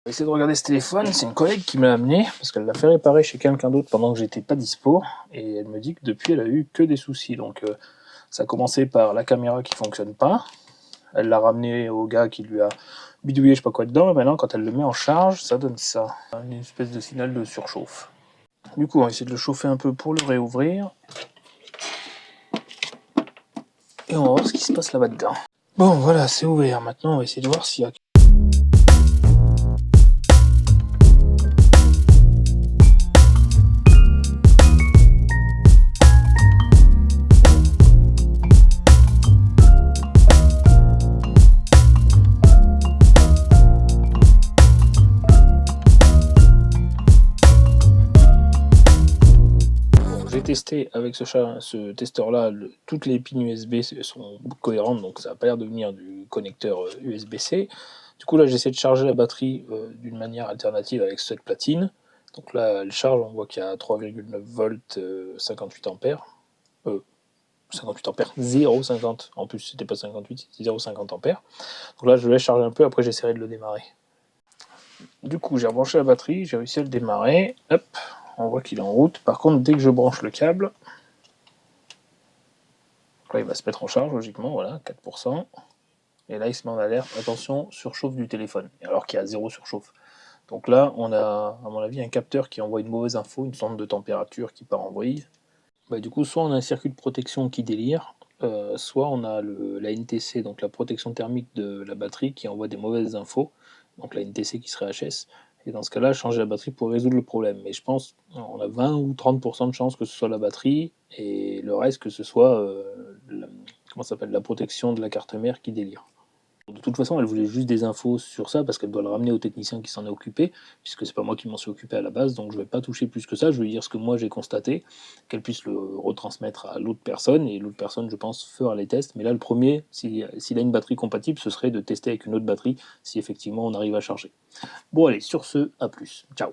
vais essayer de regarder ce téléphone, c'est une collègue qui me l'a amené, parce qu'elle l'a fait réparer chez quelqu'un d'autre pendant que j'étais pas dispo, et elle me dit que depuis elle a eu que des soucis, donc ça a commencé par la caméra qui fonctionne pas, elle l'a ramené au gars qui lui a bidouillé je sais pas quoi dedans, et maintenant quand elle le met en charge, ça donne ça, une espèce de signal de surchauffe. Du coup on va essayer de le chauffer un peu pour le réouvrir, et on va voir ce qui se passe là-bas dedans. Bon voilà, c'est ouvert, maintenant on va essayer de voir s'il y a... J'ai testé avec ce testeur-là, toutes les pins USB sont cohérentes, donc ça n'a pas l'air de venir du connecteur USB-C. Du coup là j'essaie de charger la batterie d'une manière alternative avec cette platine. Donc là elle charge, on voit qu'il y a 3,9 volts, 58 ampères. 58 ampères, 0,50, en plus c'était pas 58, c'était 0,50 ampères. Donc là je laisse charger un peu, après j'essaierai de le démarrer. Du coup j'ai rebranché la batterie, j'ai réussi à le démarrer, hop, on voit qu'il est en route. Par contre dès que je branche le câble, là, il va se mettre en charge, logiquement, voilà, 4%. Et là, il se met en alerte, attention, surchauffe du téléphone, alors qu'il y a 0 surchauffe. Donc là, on a, à mon avis, un capteur qui envoie une mauvaise info, une sonde de température qui part en vrille. Bah, du coup, soit on a un circuit de protection qui délire, soit on a la NTC, donc la protection thermique de la batterie, qui envoie des mauvaises infos, donc la NTC qui serait HS. Et dans ce cas-là, changer la batterie pour résoudre le problème. Mais je pense on a 20 ou 30% de chance que ce soit la batterie, et le reste que ce soit la protection de la carte mère qui délire. De toute façon, elle voulait juste des infos sur ça parce qu'elle doit le ramener au technicien qui s'en est occupé, puisque c'est pas moi qui m'en suis occupé à la base, donc je vais pas toucher plus que ça, je vais lui dire ce que moi j'ai constaté, qu'elle puisse le retransmettre à l'autre personne, et l'autre personne, je pense, fera les tests. Mais là, le premier, s'il a une batterie compatible, ce serait de tester avec une autre batterie si effectivement on arrive à charger. Bon allez, sur ce, à plus, ciao.